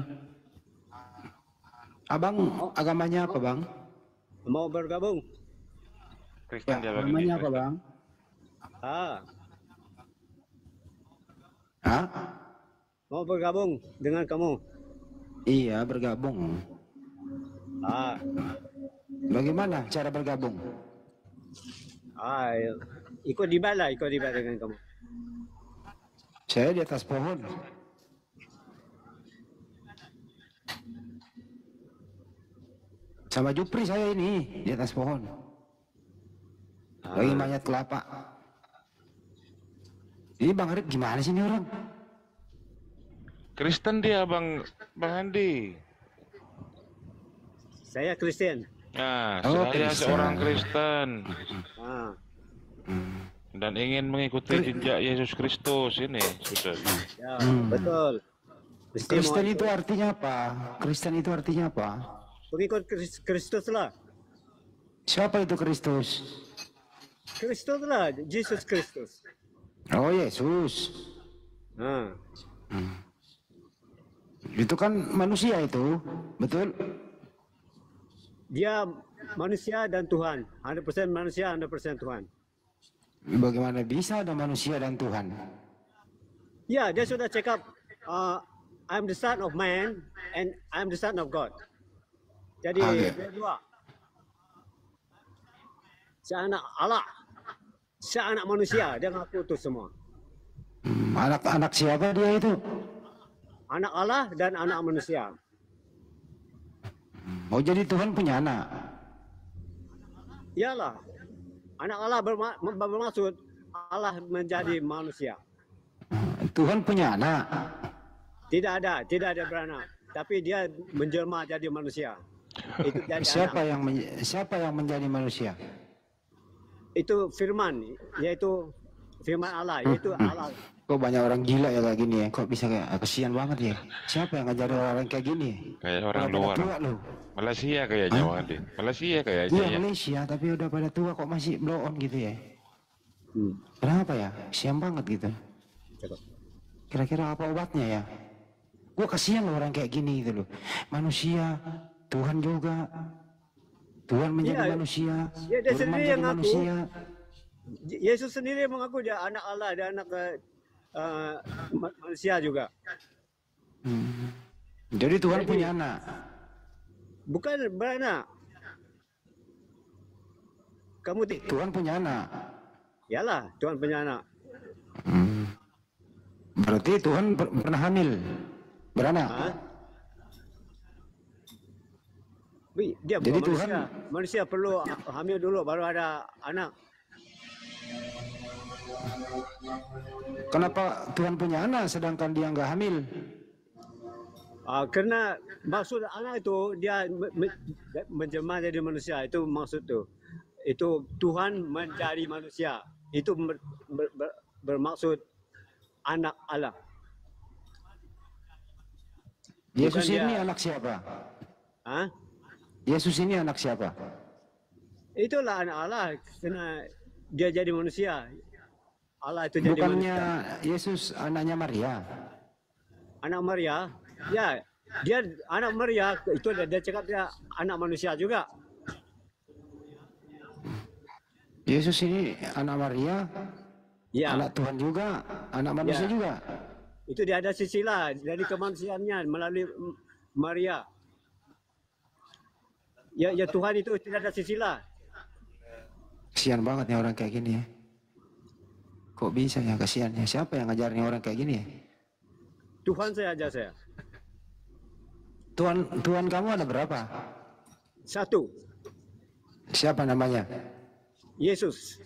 F: Abang, agamanya apa, Bang?
G: Mau bergabung?
C: Kristen dia bagi
F: Agamanya
C: dia,
F: apa,
C: Kristen.
F: Bang?
G: Ah,
F: Hah?
G: mau bergabung dengan kamu?
F: Iya, bergabung.
G: Ah,
F: Bagaimana cara bergabung?
G: ikut debat dengan kamu.
F: Saya di atas pohon. Sama Jupri saya ini di atas pohon. Lagi manjat kelapa. Ini Bang Arif gimana sih ini orang?
C: Kristen dia Bang Handi.
G: Saya Kristen.
C: Nah,
F: Oh,
C: saya
F: Kristen.
C: seorang Kristen
G: Ah,
C: dan ingin mengikuti jejak Yesus Kristus ini sudah.
G: ya, betul. Mesti
F: Kristen
G: mau
F: itu artinya apa? Kristen itu artinya apa?
G: pengikut Kristus lah.
F: Siapa itu Kristus?
G: Kristus lah, Yesus Kristus.
F: Oh Yesus.
G: Ah,
F: Itu kan manusia itu, betul?
G: dia manusia dan Tuhan. 100% manusia, 100% Tuhan.
F: Bagaimana bisa ada manusia dan Tuhan?
G: Ya, dia sudah cakap, I'm the son of man and I'm the son of God. Jadi
F: Okay.
G: dia dua. Saya anak Allah, saya anak manusia. Dia ngaku itu semua.
F: Anak-anak siapa dia itu?
G: Anak Allah dan anak manusia.
F: Oh jadi Tuhan punya anak?
G: Iyalah, anak Allah bermaksud Allah menjadi manusia.
F: Tuhan punya anak?
G: Tidak ada beranak. tapi dia menjelma jadi manusia. Itu jadi
F: Siapa
G: anak.
F: siapa yang menjadi manusia?
G: Itu firman, yaitu firman Allah, yaitu Allah.
F: Kok banyak orang gila ya kayak gini ya? Kok bisa kayak kesian banget ya? Siapa yang ngajarin orang kayak gini?
C: Kayak orang
F: Udah pada
C: luar.
F: tua loh.
C: Malaysia kayaknya, Wadin. Malaysia kayaknya
F: Iya
C: ya.
F: Malaysia, tapi udah pada tua kok masih blow on gitu ya? Kenapa ya? Sian banget gitu. Kira-kira apa obatnya ya? Gue kasihan loh orang kayak gini gitu loh. Manusia, Tuhan juga. Tuhan menjadi
G: Iya.
F: manusia.
G: Ya, dia
F: Firman
G: sendiri
F: jadi
G: yang ngaku.
F: manusia.
G: Yesus sendiri mengaku dia anak Allah, dia anak manusia juga.
F: Jadi Tuhan punya anak.
G: Bukan beranak. Kamu
F: Tuhan punya anak.
G: Yalah, Tuhan punya anak.
F: Berarti Tuhan pernah hamil, beranak.
G: Ha? Dia
F: Jadi
G: bukan
F: Tuhan-
G: manusia. Manusia perlu hamil dulu baru ada anak.
F: Kenapa Tuhan punya anak sedangkan dia nggak hamil?
G: Karena maksud anak itu dia menjelma jadi manusia, itu maksud tu. Itu Tuhan menjadi manusia. Itu bermaksud anak Allah.
F: Yesus
G: Bukan
F: ini
G: dia-
F: anak siapa?
G: Ha?
F: Yesus ini anak siapa?
G: Itulah anak Allah karena dia jadi manusia. Allah itu jadi
F: Bukannya
G: manusia.
F: Yesus anaknya Maria?
G: Anak Maria, ya dia anak Maria itu dia cakap dia anak manusia juga.
F: Yesus ini anak Maria,
G: Ya,
F: anak Tuhan juga, anak manusia
G: Ya.
F: juga.
G: itu dia ada silsilah dari kemanusiaannya melalui Maria. Ya, ya Tuhan itu tidak ada silsilah.
F: Kasihan banget ya orang kayak gini ya. Kok bisa ya kasihan ya? Siapa yang ngajarin orang kayak gini ya?
G: Tuhan saya aja saya.
F: Tuhan kamu ada berapa?
G: Satu,
F: Siapa namanya?
G: Yesus.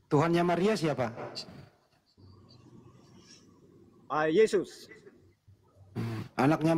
F: Tuhannya Maria siapa?
G: Yesus.
F: Anaknya